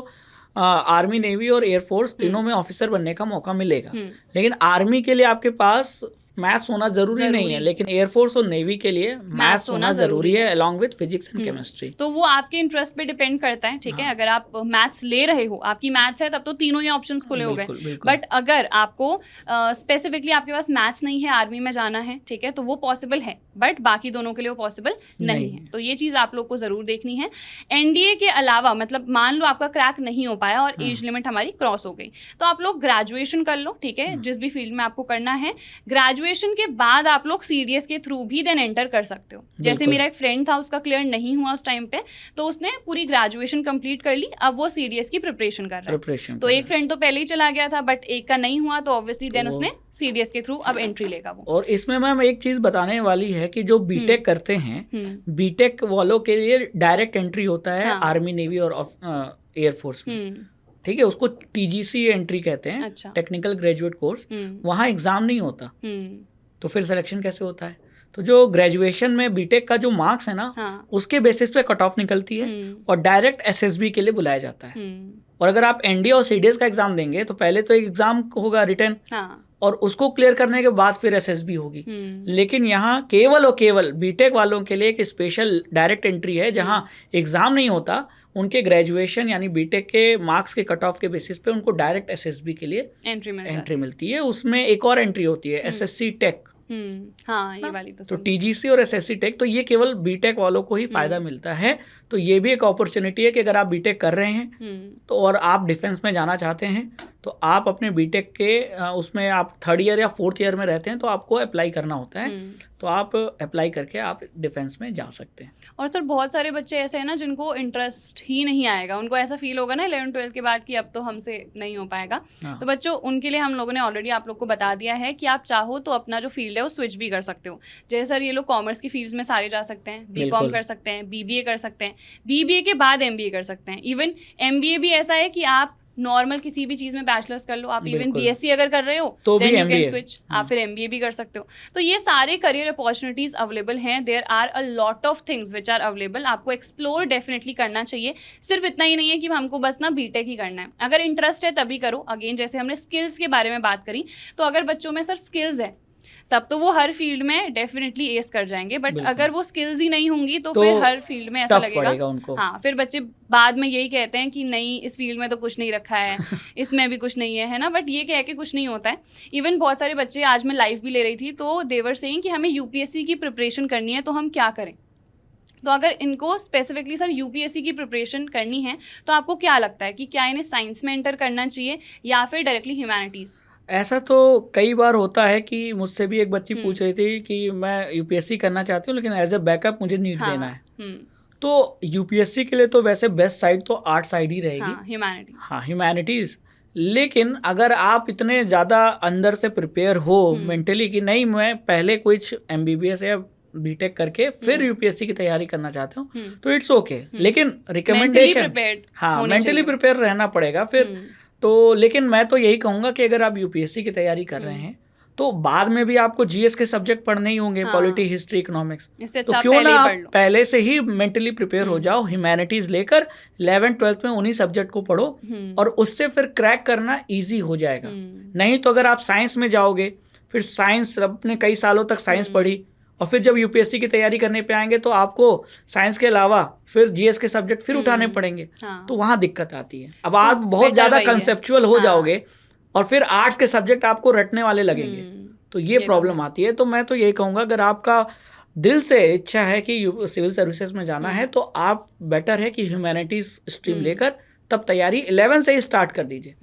Speaker 2: आर्मी, नेवी और एयरफोर्स तीनों में ऑफिसर बनने का मौका मिलेगा, लेकिन आर्मी के लिए आपके पास मैथ्स होना जरूरी नहीं है, लेकिन एयरफोर्स और नेवी के लिए मैथ्स होना जरूरी है along with physics and chemistry.
Speaker 1: तो वो आपके इंटरेस्ट पे डिपेंड करता है, ठीक है। अगर आप मैथ्स ले रहे हो, आपकी मैथ्स है, तब तो तीनों ही ऑप्शंस खुले हो गए। बट अगर आपको स्पेसिफिकली आपके पास मैथ्स नहीं है, आर्मी में जाना है, ठीक है, तो वो पॉसिबल है, बट बाकी दोनों के लिए वो पॉसिबल नहीं है। तो ये चीज़ आप लोग को जरूर देखनी है। एनडीए के अलावा मतलब मान लो आपका क्रैक नहीं हो पाया और एज लिमिट हमारी क्रॉस हो गई, तो आप लोग ग्रेजुएशन कर लो, ठीक है, जिस भी फील्ड में आपको करना है। ग्रेजुएशन ग्रेजुएशन के बाद आप लोग CDS के थ्रू भी देन एंटर कर सकते हो। जैसे मेरा एक फ्रेंड था, उसका क्लियर नहीं हुआ उस टाइम पे, तो उसने पूरी ग्रेजुएशन कंप्लीट कर ली, अब वो CDS की प्रिपरेशन कर रहा है। तो एक फ्रेंड तो पहले ही चला गया था, बट एक का नहीं हुआ, तो ऑब्वियसली देन उसने CDS के थ्रू अब एंट्री लेगा वो।
Speaker 2: और इसमें मैम एक चीज बताने वाली है कि जो बीटेक करते हैं, बीटेक वालों के लिए डायरेक्ट एंट्री होता है आर्मी, नेवी और एयरफोर्स में, ठीक है, उसको TGC एंट्री कहते हैं, टेक्निकल ग्रेजुएट कोर्स। वहाँ एग्जाम नहीं होता, तो फिर सिलेक्शन कैसे होता है? तो जो ग्रेजुएशन में बीटेक का जो मार्क्स है ना, उसके बेसिस पे कट ऑफ निकलती है और डायरेक्ट SSB के लिए बुलाया जाता है। और अगर आप NDA और CDS का एग्जाम देंगे तो पहले तो एक एग्जाम होगा रिटर्न, और उसको क्लियर करने के बाद फिर SSB होगी। लेकिन यहाँ केवल और केवल बीटेक वालों के लिए एक स्पेशल डायरेक्ट एंट्री है, जहाँ एग्जाम नहीं होता, उनके ग्रेजुएशन यानी बीटेक के मार्क्स के कट ऑफ के बेसिस पे उनको डायरेक्ट SSB के लिए एंट्री मिलती है। उसमें एक और एंट्री होती है, SSC टेक।
Speaker 1: हाँ, ये वाली तो
Speaker 2: TGC और SSC टेक, तो ये केवल बीटेक वालों को ही फायदा मिलता है। तो ये भी एक अपॉर्चुनिटी है कि अगर आप बीटेक कर रहे हैं तो और आप डिफेंस में जाना चाहते हैं, तो आप अपने बीटेक के उसमें आप 3rd ईयर या 4th ईयर में रहते हैं, तो आपको अप्लाई करना होता है। तो आप अप्लाई करके आप डिफेंस में जा सकते हैं।
Speaker 1: और सर बहुत सारे बच्चे ऐसे हैं ना जिनको इंटरेस्ट ही नहीं आएगा, उनको ऐसा फील होगा ना 11th-12th के बाद कि अब तो हमसे नहीं हो पाएगा। तो बच्चों, उनके लिए हम लोगों ने ऑलरेडी आप लोग को बता दिया है कि आप चाहो तो अपना जो फील्ड है वो स्विच भी कर सकते हो। जैसे सर ये लोग कॉमर्स की फील्ड्स में सारे जा सकते हैं, BCom कर सकते हैं, BBA कर सकते हैं, BBA के बाद MBA कर सकते हैं। इवन MBA भी ऐसा है कि आप नॉर्मल किसी भी चीज में बैचलर्स कर लो, आप इवन BSc अगर कर रहे हो तो देन यू कैन स्विच, आप फिर MBA भी कर सकते हो। तो ये सारे करियर अपॉर्चुनिटीज अवेलेबल हैं। There are a lot of things which are available, आपको एक्सप्लोर डेफिनेटली करना चाहिए। सिर्फ इतना ही नहीं है कि हमको बस ना बीटेक ही करना है, अगर इंटरेस्ट है तभी करो। अगेन जैसे हमने स्किल्स के बारे में बात करी, तो अगर बच्चों में सर स्किल्स है तब तो वो हर फील्ड में डेफिनेटली एस कर जाएंगे, बट अगर वो स्किल्स ही नहीं होंगी तो फिर हर फील्ड में ऐसा लगेगा उनको। हाँ, फिर बच्चे बाद में यही कहते हैं कि नहीं, इस फील्ड में तो कुछ नहीं रखा है, इसमें भी कुछ नहीं है ना, बट ये कह के कुछ नहीं होता है। इवन बहुत सारे बच्चे, आज मैं लाइव भी ले रही थी, तो देवर सेइंग कि हमें UPSC की प्रिपरेशन करनी है, तो हम क्या करें। तो अगर इनको स्पेसिफिकली सर UPSC की प्रिपरेशन करनी है, तो आपको क्या लगता है कि क्या इन्हें साइंस में एंटर करना चाहिए या फिर डायरेक्टली ह्यूमैनिटीज़?
Speaker 2: ऐसा तो कई बार होता है कि मुझसे भी एक बच्ची पूछ रही थी कि मैं UPSC करना चाहती हूँ, लेकिन एज ए बैकअप मुझे नीट देना है। तो UPSC के लिए तो वैसे बेस्ट साइड तो आर्ट साइड ही रहेगी, ह्यूमैनिटीज़। लेकिन अगर आप इतने ज़्यादा अंदर से प्रिपेयर हो मेंटली कि नहीं, मैं पहले कुछ MBBS या बीटेक करके फिर UPSC की तैयारी करना चाहते हूँ, तो इट्स ओके। लेकिन रिकमेंडेशन, हाँ, मेंटली प्रिपेयर रहना पड़ेगा फिर तो। लेकिन मैं तो यही कहूँगा कि अगर आप UPSC की तैयारी कर रहे हैं तो बाद में भी आपको GS के सब्जेक्ट पढ़ने ही होंगे, पॉलिटी, हिस्ट्री, इकोनॉमिक्स, तो क्यों ना आप पहले से ही मेंटली प्रिपेयर हो जाओ, ह्यूमैनिटीज लेकर 11th-12th में उन्हीं सब्जेक्ट को पढ़ो और उससे फिर क्रैक करना ईजी हो जाएगा। नहीं तो अगर आप साइंस में जाओगे, फिर साइंस अपने कई सालों तक साइंस पढ़ी, और फिर जब UPSC की तैयारी करने पे आएंगे तो आपको साइंस के अलावा फिर GS के सब्जेक्ट फिर उठाने पड़ेंगे, तो वहाँ दिक्कत आती है। अब आप बहुत ज़्यादा कंसेप्चुअल हो जाओगे और फिर आर्ट्स के सब्जेक्ट आपको रटने वाले लगेंगे, तो ये प्रॉब्लम आती है। तो मैं तो यही कहूँगा, अगर आपका दिल से इच्छा है कि सिविल सर्विसेज में जाना है, तो आप बेटर है कि ह्यूमैनिटीज स्ट्रीम लेकर तब तैयारी 11 से ही स्टार्ट कर दीजिए।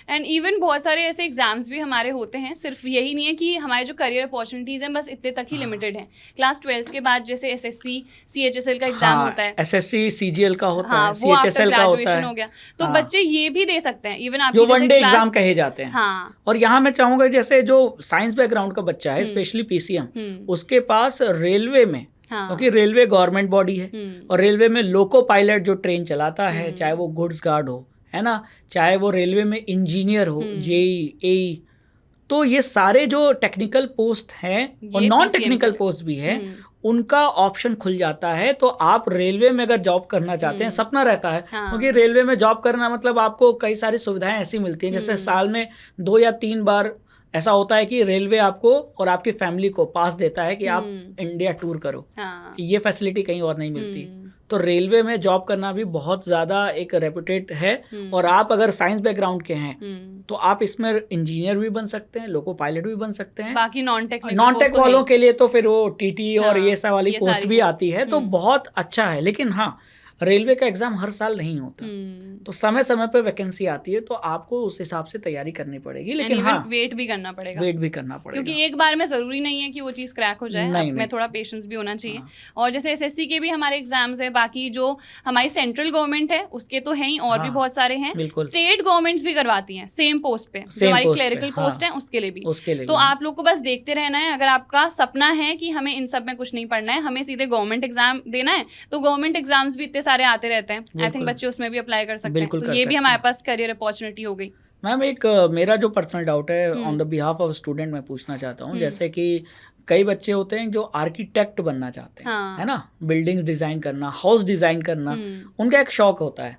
Speaker 1: एंड इवन बहुत सारे ऐसे एग्जाम्स भी हमारे होते हैं, सिर्फ यही नहीं है कि हमारे जो करियर अपॉर्चुनिटीज हैं बस इतने तक ही लिमिटेड हैं। क्लास 12th के बाद जैसे SSC CHSL का एग्जाम होता है,
Speaker 2: SSC CGL का होता है, CHSL का होता है,
Speaker 1: हो गया, तो बच्चे ये भी दे सकते हैं। इवन आप
Speaker 2: जो वनडे एग्जाम कहे जाते हैं। और यहाँ मैं चाहूंगा जैसे जो साइंस बैकग्राउंड का बच्चा है, स्पेशली PCM, उसके पास रेलवे में, क्योंकि रेलवे गवर्नमेंट बॉडी है, और रेलवे में लोको पायलट जो ट्रेन चलाता है, चाहे वो गुड्स गार्ड हो, है ना, चाहे वो रेलवे में इंजीनियर हो, JEE, AE, तो ये सारे जो टेक्निकल पोस्ट हैं और नॉन टेक्निकल पोस्ट भी है, उनका ऑप्शन खुल जाता है। तो आप रेलवे में अगर जॉब करना चाहते हैं, सपना रहता है, क्योंकि रेलवे में जॉब करना मतलब आपको कई सारी सुविधाएं ऐसी मिलती हैं, जैसे साल में 2 या 3 बार ऐसा होता है कि रेलवे आपको और आपकी फैमिली को पास देता है कि आप इंडिया टूर करो। ये फैसिलिटी कहीं और नहीं मिलती। तो रेलवे में जॉब करना भी बहुत ज़्यादा एक रेपुटेड है। और आप अगर साइंस बैकग्राउंड के हैं तो आप इसमें इंजीनियर भी बन सकते हैं, लोको पायलट भी बन सकते हैं।
Speaker 1: बाकी नॉन
Speaker 2: टेक वालों के लिए तो फिर वो TT और ये सब वाली पोस्ट भी आती है, तो बहुत अच्छा है। लेकिन हाँ, रेलवे का एग्जाम हर साल नहीं होता, तो समय समय पे वैकेंसी आती है, तो आपको उस हिसाब से तैयारी करनी पड़ेगी, लेकिन हाँ
Speaker 1: वेट भी करना पड़ेगा,
Speaker 2: क्योंकि
Speaker 1: एक बार में जरूरी नहीं है कि वो चीज़ क्रैक हो जाए, में थोड़ा पेशेंस भी होना चाहिए। और जैसे एसएससी के भी हमारे एग्जाम्स है, बाकी जो हमारी सेंट्रल गवर्नमेंट है उसके तो है ही, और भी बहुत सारे हैं, स्टेट गवर्नमेंट्स भी करवाती हैं सेम पोस्ट पे, जो हमारी क्लरिकल पोस्ट है उसके लिए भी। तो आप लोग को बस देखते रहना है, अगर आपका सपना है कि हमें इन सब में कुछ नहीं पढ़ना है, हमें सीधे गवर्नमेंट एग्जाम देना है, तो गवर्नमेंट एग्जाम्स भी इतने सारे आते रहते हैं, आई थिंक बच्चे उसमें भी अप्लाई कर सकते हैं, तो ये भी हमारे पास करियर अपॉर्चुनिटी हो गई।
Speaker 2: मैम एक मेरा जो पर्सनल डाउट है on the behalf of student मैं पूछना चाहता हूँ, जैसे कि कई बच्चे होते हैं जो आर्किटेक्ट बनना चाहते हैं, है ना, बिल्डिंग डिजाइन करना, हाउस डिजाइन करना, उनका एक शौक होता है,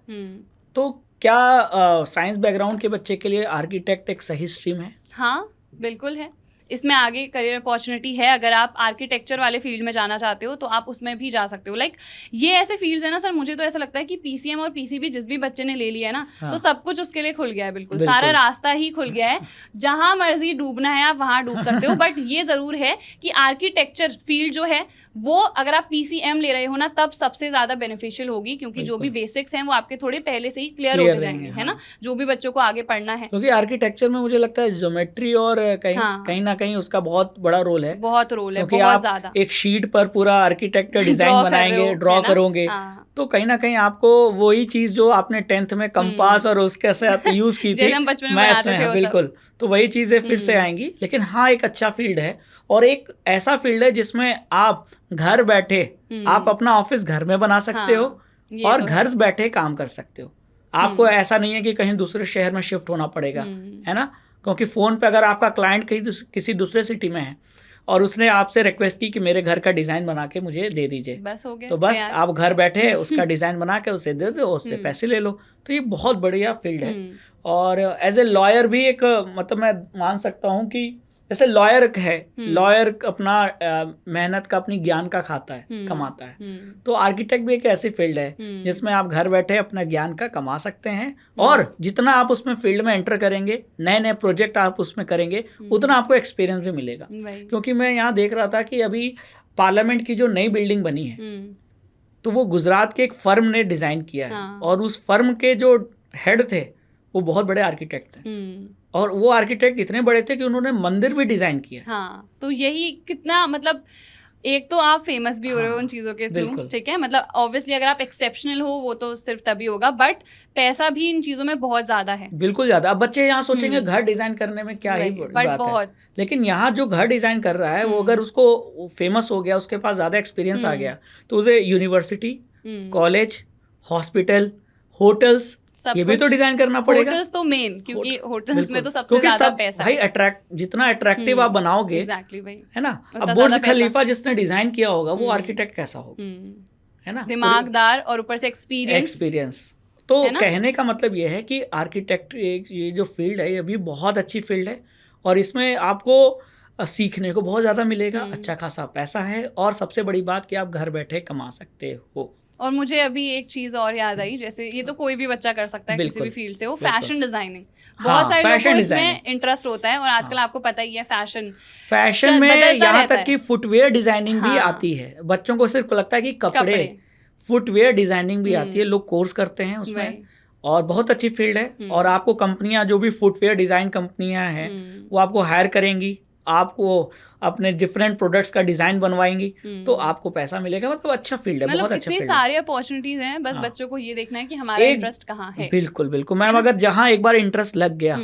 Speaker 2: तो क्या साइंस बैकग्राउंड के बच्चे के लिए आर्किटेक्ट एक सही स्ट्रीम है?
Speaker 1: हाँ बिल्कुल है, इसमें आगे करियर अपॉर्चुनिटी है। अगर आप आर्किटेक्चर वाले फील्ड में जाना चाहते हो तो आप उसमें भी जा सकते हो। ये ऐसे फील्ड्स है ना सर, मुझे तो ऐसा लगता है कि पीसीएम और पीसीबी जिस भी बच्चे ने ले लिया है ना, हाँ। तो सब कुछ उसके लिए खुल गया है, बिल्कुल सारा रास्ता ही खुल गया है, जहां मर्जी डूबना है आप वहां डूब सकते हो। बट ये जरूर है कि आर्किटेक्चर फील्ड जो है वो अगर आप पीसीएम ले रहे हो ना, तब सबसे ज्यादा बेनिफिशियल होगी, क्योंकि जो भी बेसिक्स हैं वो आपके थोड़े पहले से ही क्लियर होते जाएंगे, है ना, जो भी बच्चों को आगे पढ़ना है।
Speaker 2: क्योंकि आर्किटेक्चर में मुझे लगता है ज्योमेट्री और कहीं ना कहीं उसका बहुत बड़ा रोल है, बहुत ज्यादा। एक शीट पर पूरा आर्किटेक्चर डिजाइन बनाएंगे, ड्रॉ करोगे, तो कहीं ना कहीं आपको वही चीज जो आपने 10th में कंपास और उसके साथ यूज की थी मैथ्स में, बिल्कुल, तो वही चीजें फिर से आएंगी। लेकिन हाँ, एक अच्छा फील्ड है, और एक ऐसा फील्ड है जिसमें आप घर बैठे आप अपना ऑफिस घर में बना सकते हो, और घर बैठे काम कर सकते हो। आपको ऐसा नहीं है कि कहीं दूसरे शहर में शिफ्ट होना पड़ेगा, है ना, क्योंकि फोन पे अगर आपका क्लाइंट कहीं किसी दूसरे सिटी में है और उसने आपसे रिक्वेस्ट की कि मेरे घर का डिजाइन बना के मुझे दे दीजिए,
Speaker 1: बस हो गया,
Speaker 2: तो बस आप घर बैठे उसका डिजाइन बना के उसे दे दो, उससे पैसे ले लो। तो ये बहुत बढ़िया फील्ड है। और एज ए लॉयर भी एक, मतलब मैं मान सकता हूँ कि जैसे लॉयर है, लॉयर अपना मेहनत का, अपनी ज्ञान का खाता है, कमाता है, तो आर्किटेक्ट भी एक ऐसी फील्ड है जिसमें आप घर बैठे अपना ज्ञान का कमा सकते हैं, और जितना आप उसमें फील्ड में एंटर करेंगे, नए नए प्रोजेक्ट आप उसमें करेंगे, उतना आपको एक्सपीरियंस भी मिलेगा। क्योंकि मैं यहाँ देख रहा था कि अभी पार्लियामेंट की जो नई बिल्डिंग बनी है, तो वो गुजरात के एक फर्म ने डिजाइन किया है, और उस फर्म के जो हेड थे वो बहुत बड़े आर्किटेक्ट थे, और वो आर्किटेक्ट इतने बड़े थे कि उन्होंने मंदिर भी डिजाइन किया।
Speaker 1: हाँ, तो यही कितना, मतलब एक तो आप फेमस भी हो रहे हो उन चीज़ों के थ्रू, ठीक है, मतलब ऑब्वियसली अगर आप एक्सेप्शनल हो वो तो सिर्फ तभी होगा, बट पैसा भी इन चीज़ों में बहुत ज़्यादा है,
Speaker 2: बिल्कुल ज़्यादा। अब बच्चे यहाँ सोचेंगे घर डिज़ाइन करने में क्या ही बात है, लेकिन यहाँ जो घर डिज़ाइन कर रहा है वो अगर उसको फेमस हो गया, उसके पास ज़्यादा एक्सपीरियंस आ गया, तो उसे यूनिवर्सिटी, कॉलेज, हॉस्पिटल, होटल्स, ये भी तो डिजाइन करना पड़ेगा।
Speaker 1: होटल्स तो मेन, क्योंकि होटल्स में तो सबसे ज्यादा पैसा
Speaker 2: भाई, जितना अट्रैक्टिव आप बनाओगे,
Speaker 1: एग्जैक्टली भाई,
Speaker 2: है ना। अब बुर्ज खलीफा जिसने डिजाइन किया होगा वो आर्किटेक्ट कैसा होगा, है ना,
Speaker 1: दिमागदार, और ऊपर से एक्सपीरियंस।
Speaker 2: तो कहने का मतलब ये है कि आर्किटेक्ट ये जो फील्ड है, ये भी बहुत अच्छी फील्ड है, और इसमें आपको सीखने को बहुत ज्यादा मिलेगा, अच्छा खासा पैसा है, और सबसे बड़ी बात कि आप घर बैठे कमा सकते हो।
Speaker 1: और मुझे अभी एक चीज और याद आई, जैसे ये तो कोई भी बच्चा कर सकता है किसी भी फील्ड से, वो फैशन डिजाइनिंग, बहुत सारे लोगों को इसमें इंटरेस्ट होता है, और आजकल आपको पता ही है फैशन
Speaker 2: में यहाँ तक कि फुटवेयर डिजाइनिंग भी आती है। बच्चों को सिर्फ लगता है कि कपड़े, फुटवेयर डिजाइनिंग भी आती है, लोग कोर्स करते हैं उसमें, और बहुत अच्छी फील्ड है। और आपको कंपनियां, जो भी फुटवेयर डिजाइन कंपनियां हैं, वो आपको हायर करेंगी, आपको अपने डिफरेंट प्रोडक्ट्स का डिजाइन बनवाएंगी, तो आपको पैसा मिलेगा। मतलब अच्छा फील्ड है, बहुत अच्छा फील्ड है,
Speaker 1: सारे अपॉर्चुनिटीज हैं, बस बच्चों को ये देखना है कि हमारा इंटरेस्ट कहाँ है।
Speaker 2: बिल्कुल बिल्कुल मैम, अगर जहाँ एक बार इंटरेस्ट लग गया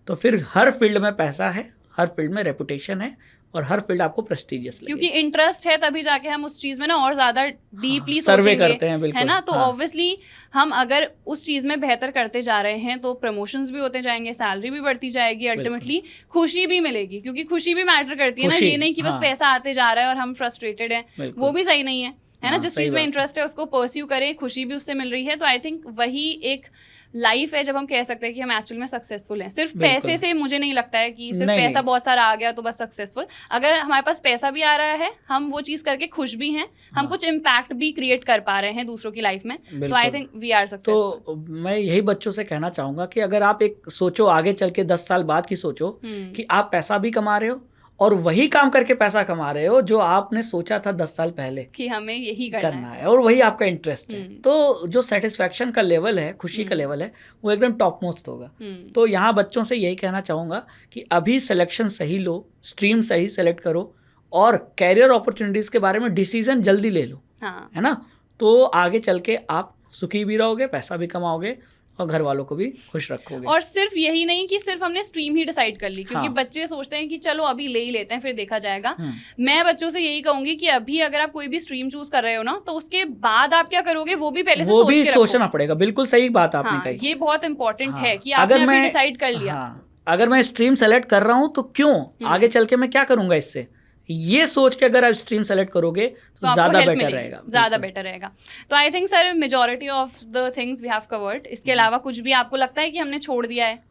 Speaker 2: तो फिर हर फील्ड में पैसा है, हर फील्ड में रेपुटेशन है, और हर फील्ड आपको प्रेस्टिजियस लगेगी,
Speaker 1: क्योंकि इंटरेस्ट है तभी जाके हम उस चीज में ना और ज्यादा डीपली
Speaker 2: सर्वे करते हैं, बिल्कुल,
Speaker 1: है ना। तो ऑब्वियसली हम अगर उस चीज में बेहतर करते जा रहे हैं तो प्रमोशंस भी होते जाएंगे, सैलरी भी बढ़ती जाएगी, अल्टीमेटली खुशी भी मिलेगी, क्योंकि खुशी भी मैटर करती है ना। ये नहीं कि बस पैसा आते जा रहा है और हम फ्रस्ट्रेटेड हैं, वो भी सही नहीं है ना। जिस चीज में इंटरेस्ट है उसको परस्यू करें, खुशी भी उससे मिल रही है, तो आई थिंक वही एक लाइफ है जब हम कह सकते हैं कि हम एक्चुअल में सक्सेसफुल हैं। सिर्फ पैसे से मुझे नहीं लगता है कि सिर्फ पैसा बहुत सारा आ गया तो बस सक्सेसफुल। अगर हमारे पास पैसा भी आ रहा है, हम वो चीज करके खुश भी हैं, हम कुछ इम्पैक्ट भी क्रिएट कर पा रहे हैं दूसरों की लाइफ में, तो I think we are successful.
Speaker 2: तो मैं यही बच्चों से कहना चाहूंगा कि अगर आप एक सोचो, आगे चल के 10 साल बाद की सोचो कि आप पैसा भी कमा रहे हो और वही काम करके पैसा कमा रहे हो जो आपने सोचा था 10 साल पहले
Speaker 1: कि हमें यही
Speaker 2: करना है, और वही आपका इंटरेस्ट है, तो जो सेटिस्फैक्शन का लेवल है, खुशी का लेवल है, वो एकदम टॉप मोस्ट होगा। तो यहाँ बच्चों से यही कहना चाहूँगा कि अभी सिलेक्शन सही लो, स्ट्रीम सही सेलेक्ट करो, और कैरियर अपॉर्चुनिटीज़ के बारे में डिसीजन जल्दी ले लो, है ना, तो आगे चल के आप सुखी भी रहोगे, पैसा भी कमाओगे और घर वालों को भी खुश रखोगे।
Speaker 1: और सिर्फ यही नहीं कि सिर्फ हमने स्ट्रीम ही डिसाइड कर ली, क्योंकि बच्चे सोचते हैं कि चलो अभी ले ही लेते हैं फिर देखा जाएगा। मैं बच्चों से यही कहूंगी कि अभी अगर आप कोई भी स्ट्रीम चूज कर रहे हो ना, तो उसके बाद आप क्या करोगे वो भी पहले से सोच के
Speaker 2: सोचना पड़ेगा। बिल्कुल सही बात आपने कही,
Speaker 1: ये बहुत इंपॉर्टेंट है कि आपने अभी डिसाइड कर लिया।
Speaker 2: अगर मैं स्ट्रीम सेलेक्ट कर रहा हूँ तो क्यों, आगे चल के मैं क्या करूंगा इससे, ये सोच के अगर आप स्ट्रीम सेलेक्ट करोगे तो ज़्यादा बेटर रहेगा,
Speaker 1: ज़्यादा बेटर रहेगा। तो I think sir majority of the things we have covered. इसके अलावा कुछ भी आपको लगता है कि हमने छोड़ दिया है?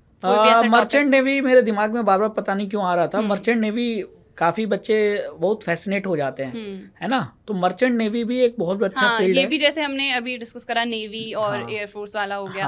Speaker 2: मर्चेंट नेवी मेरे दिमाग में बार बार पता नहीं क्यों आ रहा था। मर्चेंट नेवी काफ़ी बच्चे बहुत फैसिनेट हो जाते हैं, है ना, तो मर्चेंट नेवी भी एक बहुत अच्छा फील्ड है।
Speaker 1: ये भी जैसे हमने अभी डिस्कस करा, नेवी और एयरफोर्स वाला हो गया,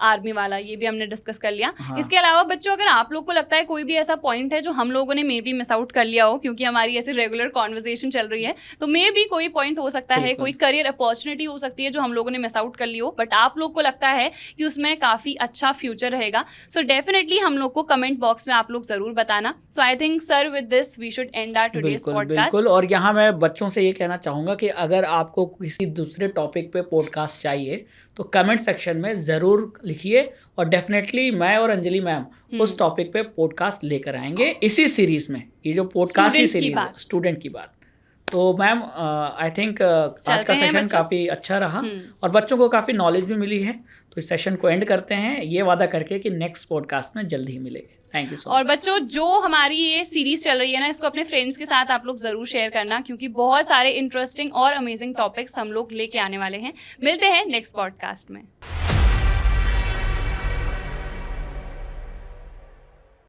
Speaker 1: आर्मी वाला, ये भी हमने डिस्कस कर लिया। इसके अलावा बच्चों, अगर आप लोग को लगता है कोई भी ऐसा पॉइंट है जो हम लोगों ने मे बी मिस आउट कर लिया हो, क्योंकि हमारी ऐसी रेगुलर कॉन्वर्सेशन चल रही है, तो मे बी कोई पॉइंट हो सकता है, कोई करियर अपॉर्चुनिटी हो सकती है जो हम लोगों ने मिस आउट कर ली हो, बट आप लोग को लगता है कि उसमें काफ़ी अच्छा फ्यूचर रहेगा, सो डेफिनेटली हम लोग को कमेंट बॉक्स में आप लोग ज़रूर बताना। So I think sir with this we should end our today's podcast.
Speaker 2: बिल्कुल, और यहाँ मैं बच्चों से ये कहना चाहूँगा कि अगर आपको किसी दूसरे टॉपिक पे पॉडकास्ट चाहिए तो कमेंट सेक्शन में ज़रूर लिखिए, और डेफिनेटली मैं और अंजलि मैम उस टॉपिक पे पॉडकास्ट लेकर आएंगे इसी सीरीज़ में। ये जो पॉडकास्ट की सीरीज है स्टूडेंट की बात, तो मैम आई थिंक आज का सेशन काफ़ी अच्छा रहा और बच्चों को काफ़ी नॉलेज भी मिली है। तो इस सेशन को एंड करते हैं ये वादा करके कि नेक्स्ट पॉडकास्ट में जल्द ही मिलेंगे। Thank you so much.
Speaker 1: और बच्चों, जो हमारी ये सीरीज चल रही है ना, इसको अपने फ्रेंड्स के साथ आप लोग ज़रूर शेयर करना, क्योंकि बहुत सारे इंटरेस्टिंग और अमेजिंग टॉपिक्स हम लोग लेके आने वाले हैं। मिलते हैं नेक्स्ट पॉडकास्ट में।